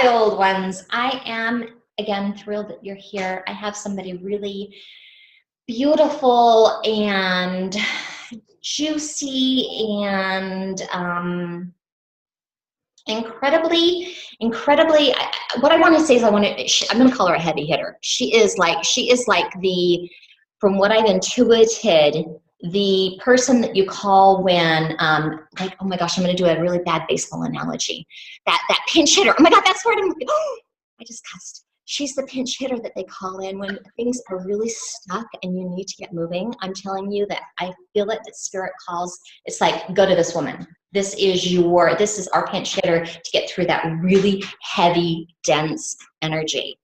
wild ones. I am, again, thrilled that you're here. I have somebody really beautiful and juicy and incredibly, what I want to say is I'm going to call her a heavy hitter. She is like the, from what I've intuited, the person that you call when, like, oh my gosh, I'm going to do a really bad baseball analogy. That pinch hitter. Oh my God, that's what I just cussed. She's the pinch hitter that they call in when things are really stuck and you need to get moving. I'm telling you that I feel it, that spirit calls. It's like, go to this woman. This is our pinch hitter to get through that really heavy, dense energy.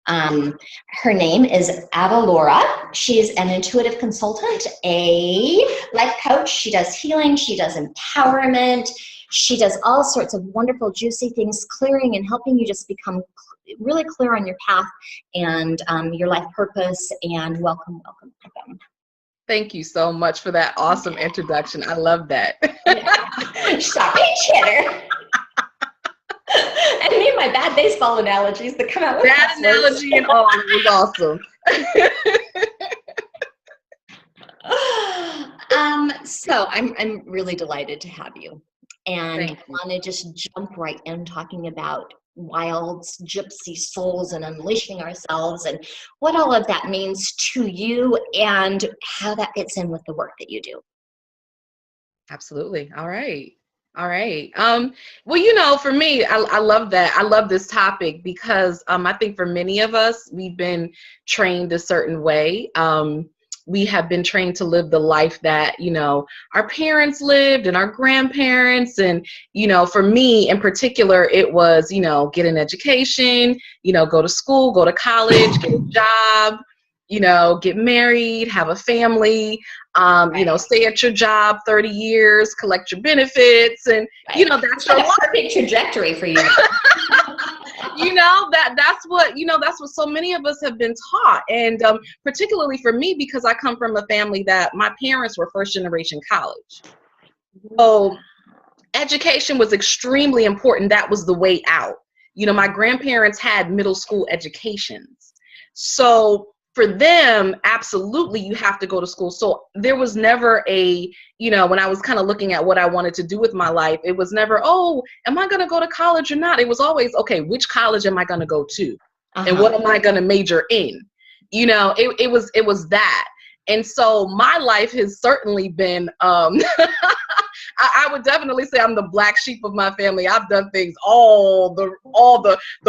Her name is Avalaura. She's an intuitive consultant, a life coach. She does healing. She does empowerment. She does all sorts of wonderful, juicy things, clearing and helping you just become really clear on your path and your life purpose. And welcome. Thank you so much for that awesome introduction. I love that. Stop pinch hitter. And me and my bad baseball analogies that come out with that analogy and all was awesome. So I'm really delighted to have you. And I want to just jump right in talking about wilds, gypsy souls, and unleashing ourselves, and what all of that means to you and how that fits in with the work that you do. Absolutely. All right. Well, for me, I love that. I love this topic because I think for many of us, we've been trained a certain way. We have been trained to live the life that, our parents lived and our grandparents. And, for me in particular, it was, get an education, go to school, go to college, get a job, get married, have a family, stay at your job 30 years, collect your benefits. And, that's your perfect trajectory for you. That's what so many of us have been taught. And particularly for me, because I come from a family that my parents were first generation college. So education was extremely important. That was the way out. My grandparents had middle school educations. So for them, absolutely, you have to go to school. So there was never when I was kind of looking at what I wanted to do with my life, it was never, oh, am I going to go to college or not? It was always, okay, which college am I going to go to? And what am I going to major in? It was that. And so my life has certainly been, I would definitely say I'm the black sheep of my family. I've done things all the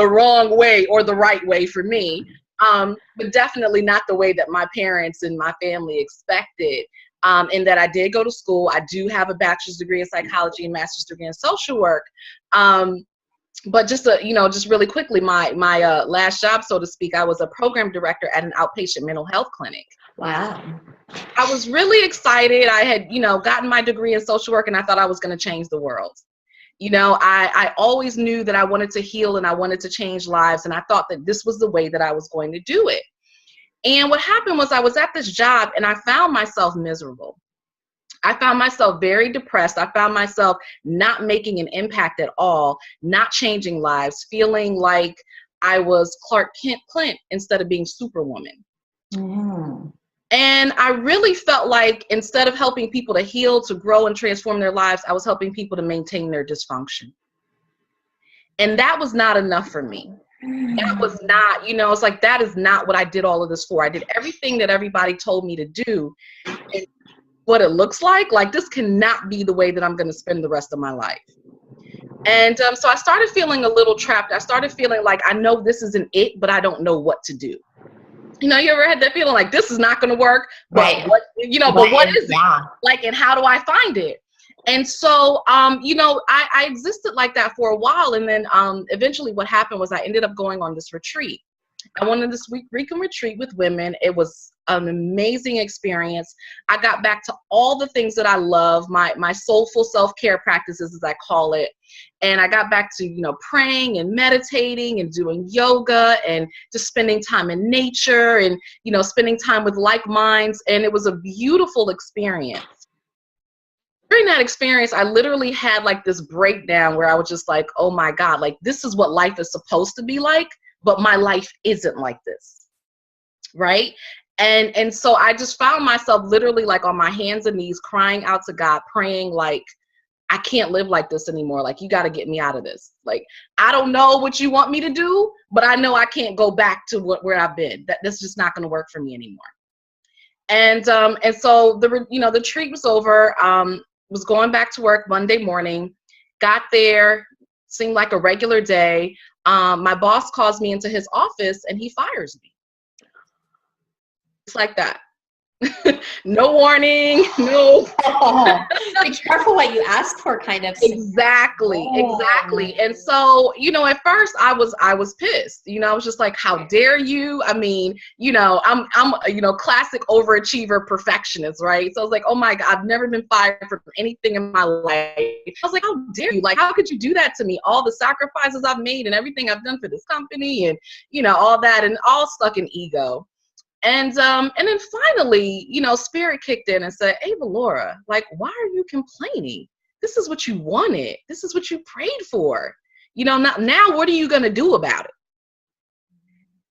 wrong way or the right way for me. But definitely not the way that my parents and my family expected. And that I did go to school. I do have a bachelor's degree in psychology and master's degree in social work. But just really quickly, my last job, so to speak, I was a program director at an outpatient mental health clinic. Wow. I was really excited. I had, gotten my degree in social work and I thought I was going to change the world. I always knew that I wanted to heal and I wanted to change lives. And I thought that this was the way that I was going to do it. And what happened was I was at this job and I found myself miserable. I found myself very depressed. I found myself not making an impact at all, not changing lives, feeling like I was Clark Kent Clint instead of being Superwoman. Mm. And I really felt like instead of helping people to heal, to grow and transform their lives, I was helping people to maintain their dysfunction. And that was not enough for me. That was not, it's like, that is not what I did all of this for. I did everything that everybody told me to do. And what it looks like this cannot be the way that I'm going to spend the rest of my life. And so I started feeling a little trapped. I started feeling like I know this isn't it, but I don't know what to do. You ever had that feeling like this is not going to work, but right. What is it? Like, and how do I find it? And so, I existed like that for a while. And then eventually what happened was I ended up going on this retreat. I went on this weekend retreat with women. It was an amazing experience. I got back to all the things that I love, my soulful self-care practices, as I call it. And I got back to, praying and meditating and doing yoga and just spending time in nature and, spending time with like minds. And it was a beautiful experience. during that experience, I literally had like this breakdown where I was just like, oh my God, like this is what life is supposed to be like, but my life isn't like this. Right. And so I just found myself literally like on my hands and knees crying out to God, praying like, I can't live like this anymore. Like, you got to get me out of this. Like, I don't know what you want me to do, but I know I can't go back to where I've been. That this is just not going to work for me anymore. And so the retreat was over. Was going back to work Monday morning. Got there, seemed like a regular day. My boss calls me into his office and he fires me. It's like that. No warning, no. Oh, be careful what you ask for, kind of. Exactly. And so, at first I was pissed. I was just like, how dare you? I mean, I'm classic overachiever perfectionist, right? So I was like, oh my God, I've never been fired for anything in my life. I was like, how dare you? Like, how could you do that to me? All the sacrifices I've made and everything I've done for this company and, all that, and all stuck in ego. And then finally, spirit kicked in and said, Avalaura, like, why are you complaining? This is what you wanted. This is what you prayed for. Now what are you going to do about it?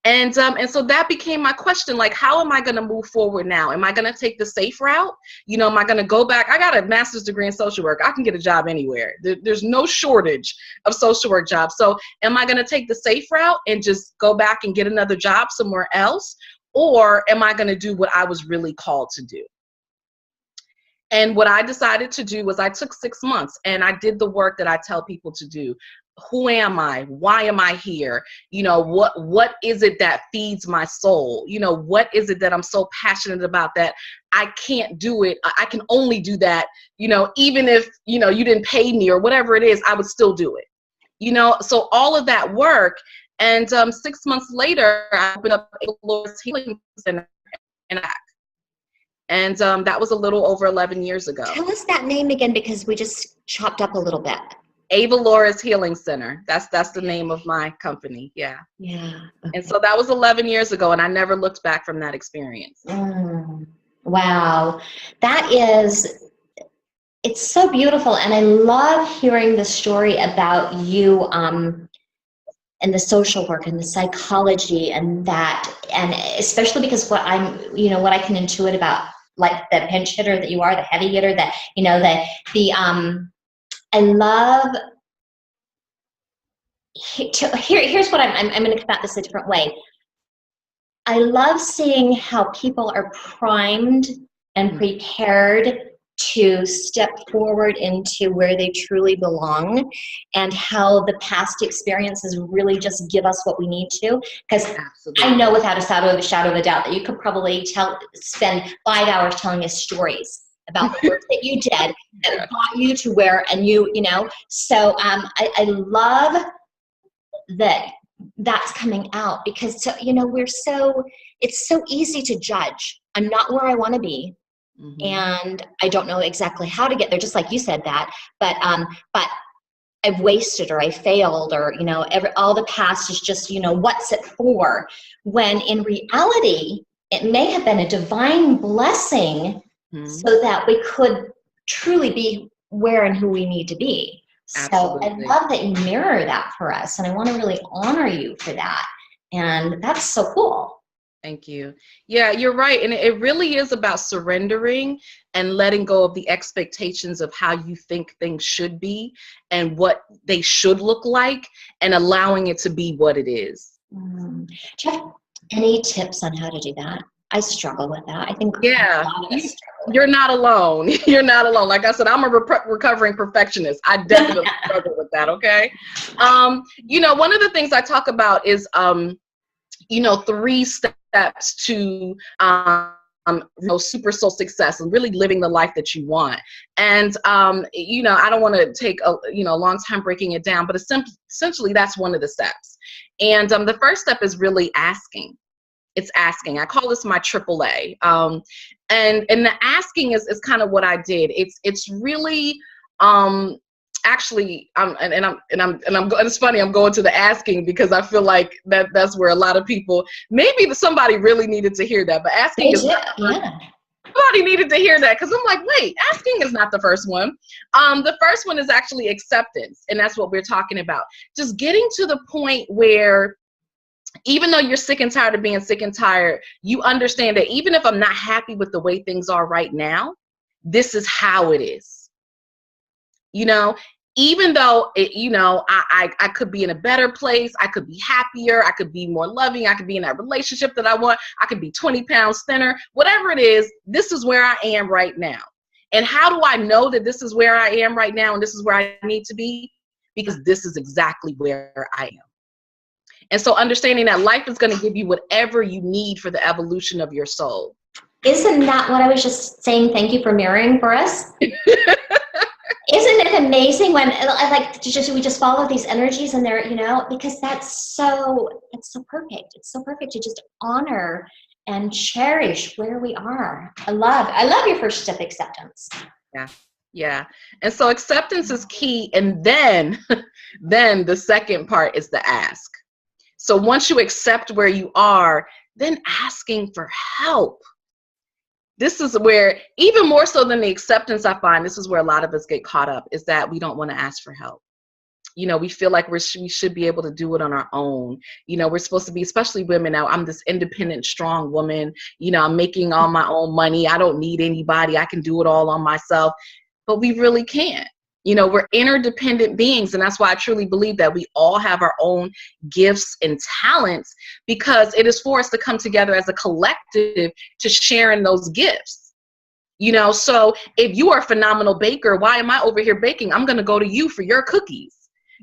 And so that became my question, like, how am I going to move forward now? Am I going to take the safe route? Am I going to go back? I got a master's degree in social work. I can get a job anywhere. There's no shortage of social work jobs. So am I going to take the safe route and just go back and get another job somewhere else? Or am I going to do what I was really called to do? And what I decided to do was I took 6 months and I did the work that I tell people to do. Who am I? Why am I here? What is it that feeds my soul? What is it that I'm so passionate about that I can't do it? I can only do that, even if, you didn't pay me or whatever it is, I would still do it. So all of that work. And 6 months later, I opened up Avalaura's Healing Center in Iraq. And that was a little over 11 years ago. Tell us that name again, because we just chopped up a little bit. Avalaura's Healing Center. That's the name of my company. Yeah. Yeah. Okay. And so that was 11 years ago, and I never looked back from that experience. Wow. It's so beautiful. And I love hearing the story about you, and the social work and the psychology and that, and especially because what I can intuit about, like, the pinch hitter that you are, the heavy hitter, that, I love, here's what I'm going to come at this a different way. I love seeing how people are primed and prepared to step forward into where they truly belong, and how the past experiences really just give us what we need to. Because I know without a shadow of a doubt that you could probably spend 5 hours telling us stories about the work that you did that brought you to where, and so I love that that's coming out, because it's so easy to judge. I'm not where I want to be. Mm-hmm. And I don't know exactly how to get there, just like you said that, but I've wasted, or I failed, or, all the past is just, what's it for? When in reality, it may have been a divine blessing, so that we could truly be where and who we need to be. Absolutely. So I love that you mirror that for us, and I want to really honor you for that. And that's so cool. Thank you. Yeah, you're right. And it really is about surrendering and letting go of the expectations of how you think things should be and what they should look like, and allowing it to be what it is. Do you have any tips on how to do that? I struggle with that. I think a lot of us struggle. You're not alone. You're not alone. Like I said, I'm a recovering perfectionist. I definitely struggle with that. Okay. One of the things I talk about is, 3 steps to super soul success and really living the life that you want. And I don't want to take a long time breaking it down, but essentially that's one of the steps. And the first step is really asking. It's asking. I call this my AAA. And the asking is kind of what I did. It's really actually, it's funny, I'm going to the asking because I feel like that's where a lot of people, maybe somebody really needed to hear that, but asking is somebody needed to hear that, because I'm like, wait, asking is not the first one. The first one is actually acceptance, and that's what we're talking about. Just getting to the point where even though you're sick and tired of being sick and tired, you understand that even if I'm not happy with the way things are right now, this is how it is. You know, even though it, you know, I could be in a better place, I could be happier, I could be more loving, I could be in that relationship that I want, I could be 20 pounds thinner, whatever it is, this is where I am right now. And how do I know that this is where I am right now and this is where I need to be? Because this is exactly where I am. And so understanding that life is going to give you whatever you need for the evolution of your soul. Isn't that what I was just saying? Thank you for mirroring for us. Isn't it amazing when I like to just, we just follow these energies and they're, you know, because it's so perfect. It's so perfect to just honor and cherish where we are. I love your first step, acceptance. Yeah. Yeah. And so acceptance is key. And then the second part is the ask. So once you accept where you are, then asking for help. This is where, even more so than the acceptance, I find this is where a lot of us get caught up, is that we don't want to ask for help. You know, we feel like we should be able to do it on our own. You know, we're supposed to be, especially women now, I'm this independent, strong woman. You know, I'm making all my own money. I don't need anybody. I can do it all on myself. But we really can't. You know, we're interdependent beings. And that's why I truly believe that we all have our own gifts and talents, because it is for us to come together as a collective to share in those gifts. You know, so if you are a phenomenal baker, why am I over here baking? I'm going to go to you for your cookies.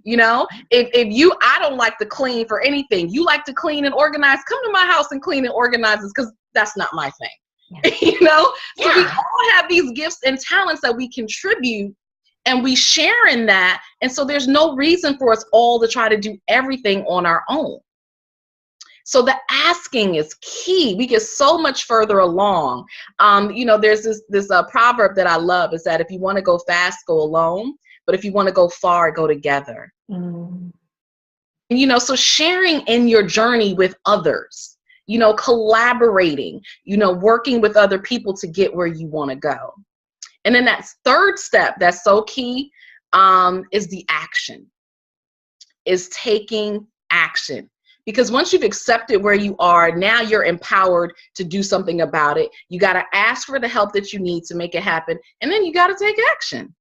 You know, I don't like to clean for anything. You like to clean and organize. Come to my house and clean and organize, because that's not my thing. Yeah. You know, so we all have these gifts and talents that we contribute, and we share in that. And so there's no reason for us all to try to do everything on our own. So the asking is key. We get so much further along. You know, there's this proverb that I love, is that if you want to go fast, go alone. But if you want to go far, go together. Mm. And, you know, so sharing in your journey with others, you know, collaborating, you know, working with other people to get where you want to go. And then that third step that's so key is the action, is taking action. Because once you've accepted where you are, now you're empowered to do something about it. You got to ask for the help that you need to make it happen. And then you got to take action.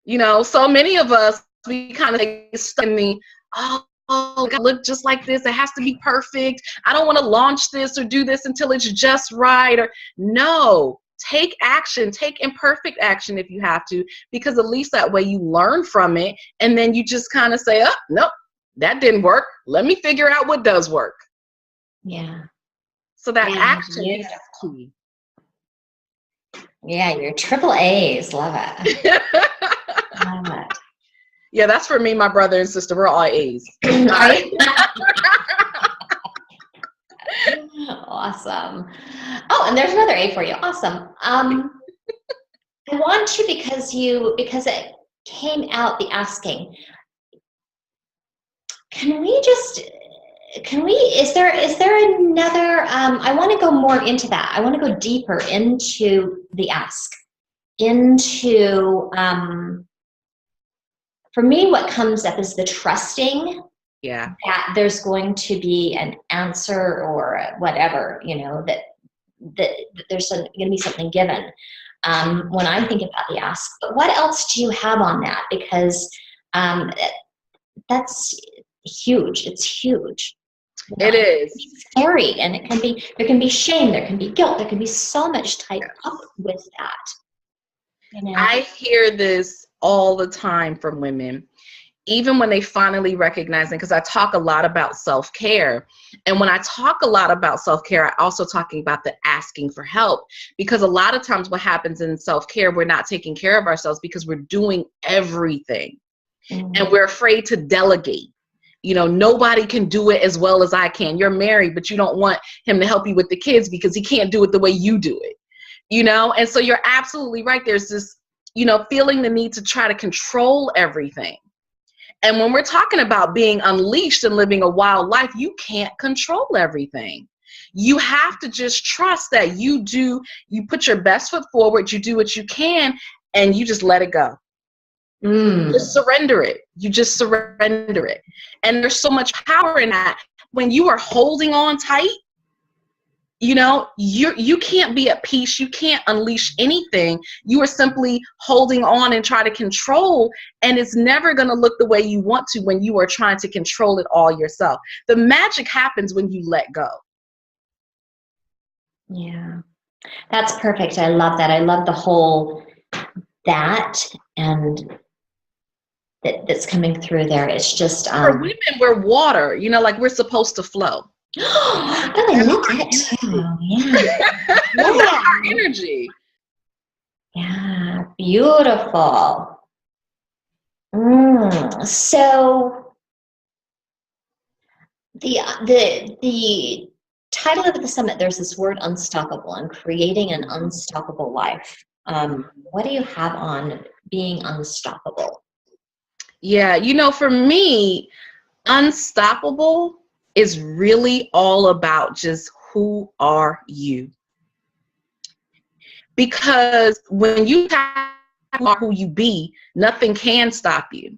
You know, so many of us, we kind of get stuck in the, oh, I look just like this. It has to be perfect. I don't want to launch this or do this until it's just right. Or no. Take action, take imperfect action if you have to, because at least that way you learn from it. And then you just kind of say, oh, nope, that didn't work. Let me figure out what does work. Yeah. So that action is key. Yeah, your triple A's. Love it. Love it. Yeah, that's for me, my brother and sister. We're all A's. Awesome. Oh, and there's another A for you. Awesome. I want to, because it came out, the asking. Is there another, I want to go more into that. I want to go deeper into the ask, into, for me, what comes up is the trusting. Yeah. That there's going to be an answer or whatever, you know, that there's going to be something given when I think about the ask. But what else do you have on that? Because that's huge. It's huge. You know, it is. It's scary, and there can be shame, there can be guilt, there can be so much tied up with that. You know? I hear this all the time from women. Even when they finally recognize it, because I talk a lot about self-care. And when I talk a lot about self-care, I also talking about the asking for help, because a lot of times what happens in self-care, we're not taking care of ourselves because we're doing everything. Mm-hmm. And we're afraid to delegate. You know, nobody can do it as well as I can. You're married, but you don't want him to help you with the kids because he can't do it the way you do it. You know, and so you're absolutely right. There's this, you know, feeling the need to try to control everything. And when we're talking about being unleashed and living a wild life, you can't control everything. You have to just trust that you put your best foot forward, you do what you can, and you just let it go. Just surrender it. You just surrender it. And there's so much power in that. When you are holding on tight, you know, you can't be at peace. You can't unleash anything. You are simply holding on and try to control, and it's never going to look the way you want to when you are trying to control it all yourself. The magic happens when you let go. Yeah, that's perfect. I love that. I love the whole that and that's coming through there. It's just for women, we're water. You know, like we're supposed to flow. Oh, I love that too. Yeah. That's our energy. Yeah, beautiful. So the title of the summit, there's this word unstoppable and creating an unstoppable life. What do you have on being unstoppable? Yeah, you know, for me, unstoppable is really all about just who are you? Because when you are who you be, nothing can stop you.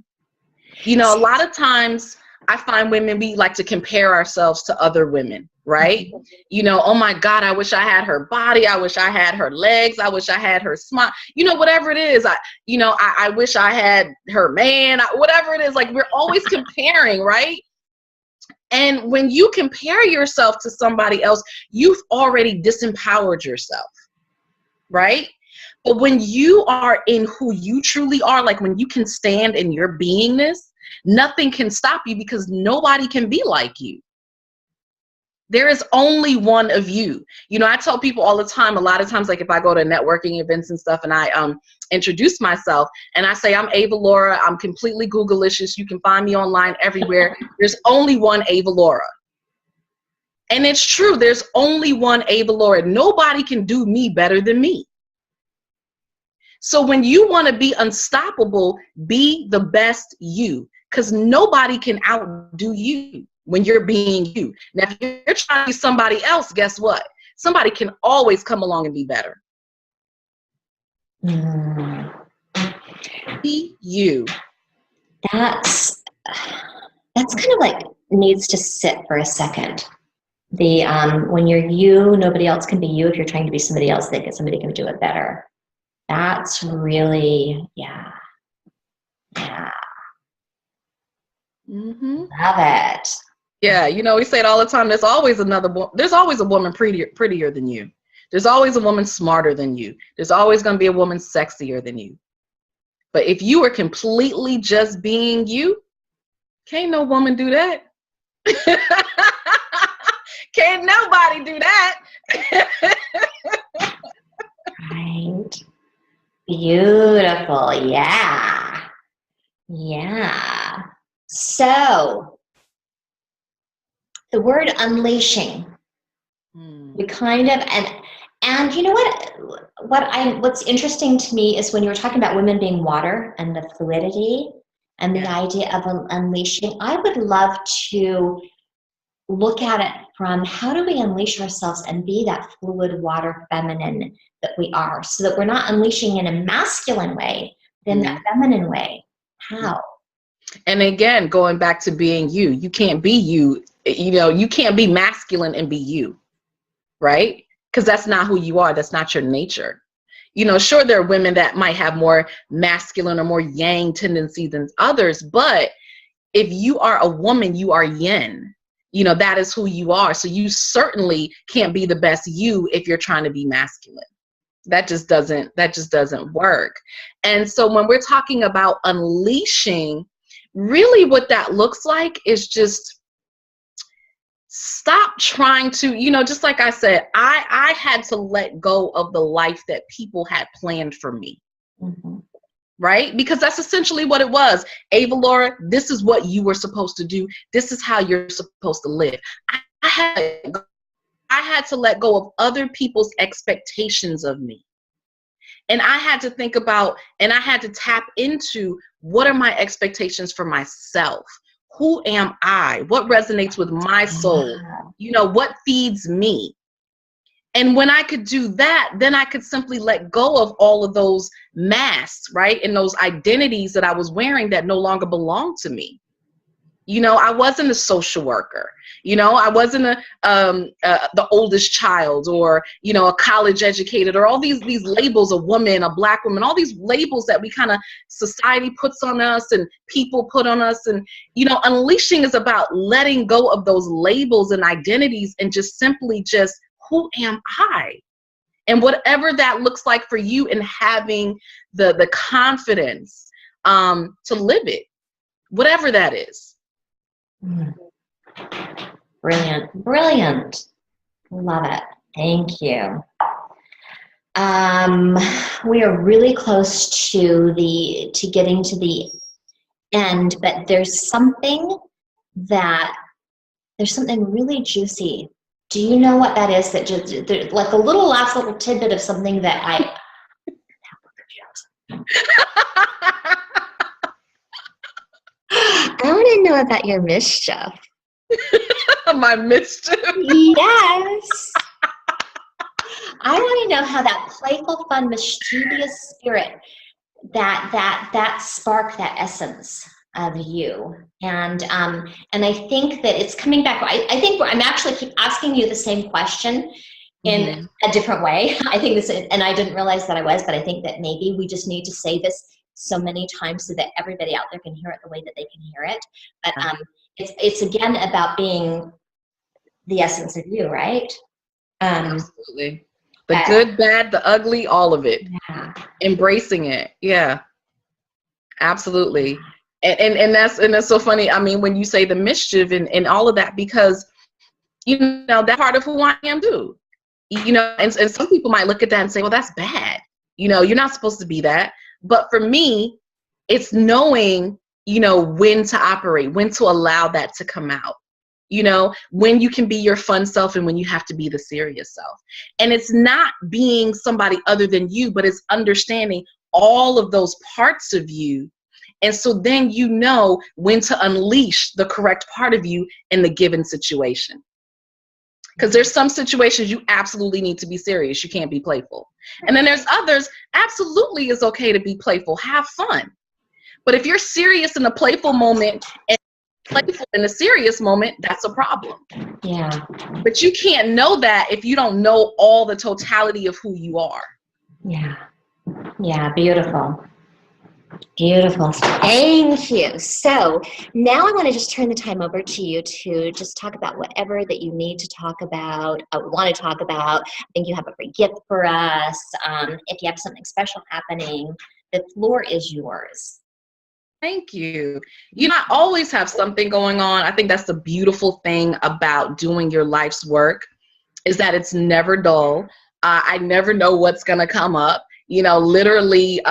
You know, a lot of times I find women, we like to compare ourselves to other women, right? You know, oh my God, I wish I had her body. I wish I had her legs. I wish I had her smile. You know, whatever it is, I wish I had her man, whatever it is, like we're always comparing, right? And when you compare yourself to somebody else, you've already disempowered yourself, right? But when you are in who you truly are, like when you can stand in your beingness, nothing can stop you because nobody can be like you. There is only one of you. You know, I tell people all the time, a lot of times, like if I go to networking events and stuff and I introduce myself and I say, I'm Avalaura, I'm completely Googleicious. You can find me online everywhere. There's only one Avalaura. And it's true. There's only one Avalaura. Nobody can do me better than me. So when you want to be unstoppable, be the best you, because nobody can outdo you when you're being you. Now, if you're trying to be somebody else, guess what? Somebody can always come along and be better. Be you. That's kind of like needs to sit for a second. The when you're you, nobody else can be you. If you're trying to be somebody else, somebody can do it better. That's really, yeah. Mm-hmm. Love it. Yeah, you know, we say it all the time. There's always a woman prettier than you. There's always a woman smarter than you. There's always going to be a woman sexier than you. But if you are completely just being you, can't no woman do that. Can't nobody do that. Right. Beautiful. Yeah. Yeah. So the word unleashing, we kind of, and you know what's interesting to me is when you were talking about women being water and the fluidity and the idea of unleashing, I would love to look at it from how do we unleash ourselves and be that fluid water feminine that we are, so that we're not unleashing in a masculine way, but in that feminine way. How? And again, going back to being you, you can't be you. You know, you can't be masculine and be you, right? Because that's not who you are. That's not your nature. You know, sure, there are women that might have more masculine or more yang tendency than others, but if you are a woman, you are yin. You know, that is who you are. So you certainly can't be the best you if you're trying to be masculine. That just doesn't work. And so when we're talking about unleashing, really what that looks like is just stop trying to, you know, just like I said, I had to let go of the life that people had planned for me. Mm-hmm. Right? Because that's essentially what it was. Avalaura, this is what you were supposed to do. This is how you're supposed to live. I had to let go of other people's expectations of me. And I had to think about, and I had to tap into, what are my expectations for myself? who am I? What resonates with my soul? You know, what feeds me? And when I could do that, then I could simply let go of all of those masks, right? And those identities that I was wearing that no longer belonged to me. You know, I wasn't a social worker. You know, I wasn't the oldest child, or, you know, a college educated, or all these labels, a woman, a Black woman, all these labels that we kind of, society puts on us and people put on us. And, you know, unleashing is about letting go of those labels and identities and just simply just, who am I? And whatever that looks like for you, and having the confidence to live it, whatever that is. Brilliant. Brilliant. Love it. Thank you. We are really close to getting to the end, but there's something really juicy. Do you know what that is? That just like a last little tidbit of something that I want to know about your mischief. My mischief? Yes. I want to know how that playful, fun, mischievous spirit, that spark, that essence of you, and I think that it's coming back. I think I'm actually keep asking you the same question in a different way. I think this, and I didn't realize that I was, but I think that maybe we just need to say this so many times so that everybody out there can hear it the way that they can hear it. But it's again about being the essence of you, right? Absolutely. The good, bad, the ugly, all of it. Yeah. Embracing it. Yeah. Absolutely. And that's so funny. I mean, when you say the mischief and all of that, because, you know, that's part of who I am too. You know, and some people might look at that and say, well, that's bad. You know, you're not supposed to be that. But for me, it's knowing, you know, when to operate, when to allow that to come out. You know, when you can be your fun self and when you have to be the serious self. And it's not being somebody other than you, but it's understanding all of those parts of you. And so then you know when to unleash the correct part of you in the given situation. Because there's some situations you absolutely need to be serious. You can't be playful. And then there's others, absolutely it's okay to be playful. Have fun. But if you're serious in a playful moment and playful in a serious moment, that's a problem. Yeah. But you can't know that if you don't know all the totality of who you are. Yeah. Yeah, beautiful. Beautiful. Thank you. So now I want to just turn the time over to you to just talk about whatever that you need to talk about, want to talk about. I think you have a free gift for us. If you have something special happening, the floor is yours. Thank you. You know, I always have something going on. I think that's the beautiful thing about doing your life's work, is that it's never dull. I never know what's going to come up. You know, literally,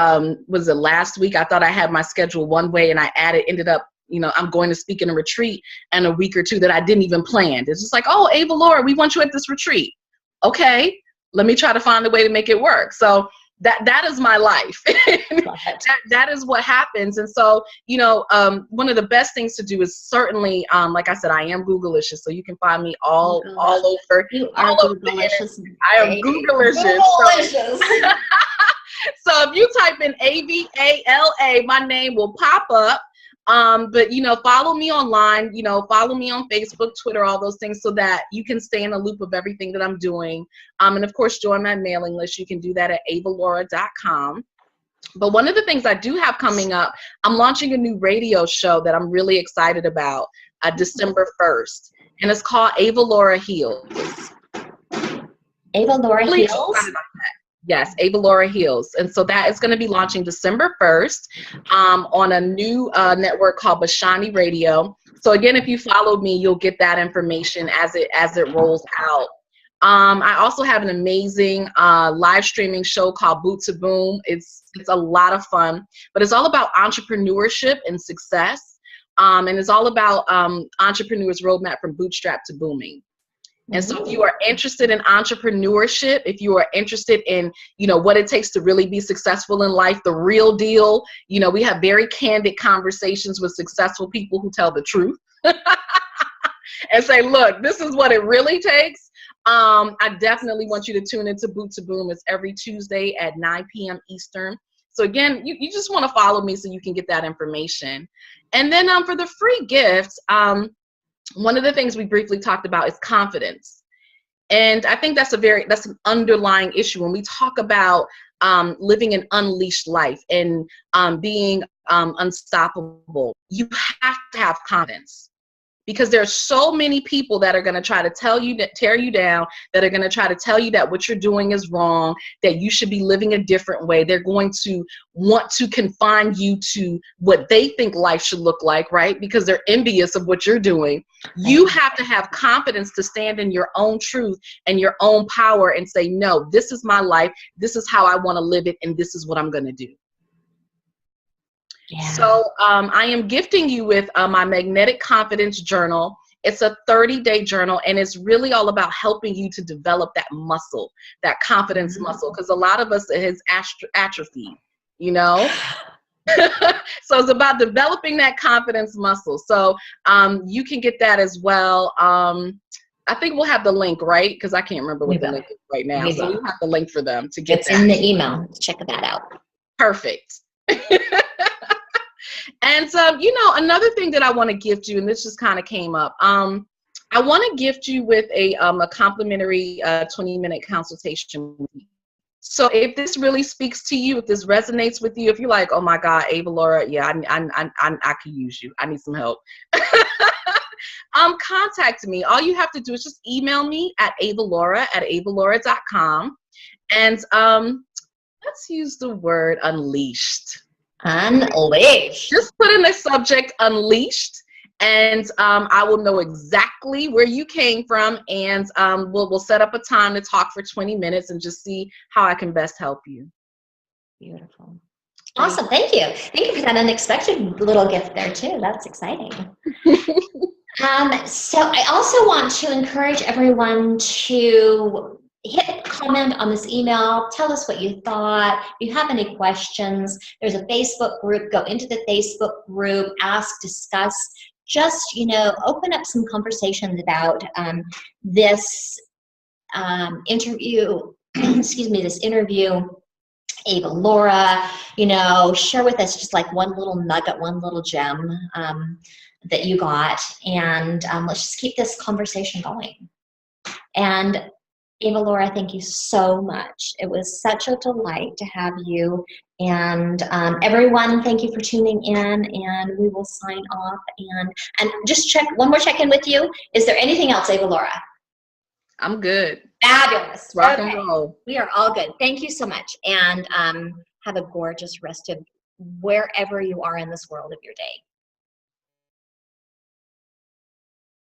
was it last week? I thought I had my schedule one way and I ended up, you know, I'm going to speak in a retreat in a week or two that I didn't even plan. It's just like, oh, Avalaura, we want you at this retreat. Okay, let me try to find a way to make it work. So that is my life. that is what happens. And so, you know, one of the best things to do is certainly, like I said, I am Googlicious, so you can find me all over. You are Googlicious. I am Googlicious. Googlicious. So if you type in Avala, my name will pop up. But, you know, follow me online, you know, follow me on Facebook, Twitter, all those things, so that you can stay in the loop of everything that I'm doing. And of course, join my mailing list. You can do that at avalaura.com. But one of the things I do have coming up, I'm launching a new radio show that I'm really excited about, December 1st. And it's called Avalaura Heals. Avalaura Heals? Yes, Avalaura Heals. And so that is going to be launching December 1st on a new network called Bashani Radio. So again, if you followed me, you'll get that information as it rolls out. I also have an amazing live streaming show called Boot to Boom. It's a lot of fun, but it's all about entrepreneurship and success. And it's all about entrepreneurs' roadmap from bootstrap to booming. And so if you are interested in entrepreneurship, if you are interested in, what it takes to really be successful in life, the real deal, we have very candid conversations with successful people who tell the truth and say, look, this is what it really takes. I definitely want you to tune into Boot to Boom. It's every Tuesday at 9 p.m. Eastern. So again, you just want to follow me so you can get that information. And then for the free gifts, one of the things we briefly talked about is confidence. And I think that's an underlying issue when we talk about living an unleashed life and being unstoppable. You have to have confidence, because there are so many people that are going to try to tear you down, that are going to try to tell you that what you're doing is wrong, that you should be living a different way. They're going to want to confine you to what they think life should look like, right? Because they're envious of what you're doing. You have to have confidence to stand in your own truth and your own power and say, no, this is my life. This is how I want to live it. And this is what I'm going to do. Yeah. So I am gifting you with my Magnetic Confidence Journal. It's a 30-day journal, and it's really all about helping you to develop that muscle, that confidence muscle, because a lot of us, it has atrophied, So it's about developing that confidence muscle. So you can get that as well. I think we'll have the link, right? Because I can't remember what the link is right now. So we'll have the link for them to get that. It's in the email. Check that out. Perfect. And another thing that I want to gift you, and this just kind of came up, I want to gift you with a complimentary 20-minute consultation. So if this really speaks to you, if this resonates with you, if you're like, oh my God, Avalaura, yeah, I could use you. I need some help. Contact me. All you have to do is just email me at avalaura@avalaura.com. And let's use the word unleashed. Unleashed. Just put in the subject unleashed, and I will know exactly where you came from, and we'll set up a time to talk for 20 minutes and just see how I can best help you. Beautiful. Awesome. Thank you. Thank you for that unexpected little gift there too. That's exciting. So I also want to encourage everyone to hit comment on this email. Tell us what you thought. If you have any questions, there's a Facebook group. Go into the Facebook group, ask, discuss. Just, open up some conversations about this interview. Excuse me, this interview. Avalaura, share with us just like one little nugget, one little gem that you got, and let's just keep this conversation going. And Avalaura, thank you so much. It was such a delight to have you. And everyone, thank you for tuning in, and we will sign off. And just check one more check-in with you. Is there anything else, Avalaura? I'm good. Fabulous. Rock and roll. We are all good. Thank you so much. And have a gorgeous rest of wherever you are in this world of your day.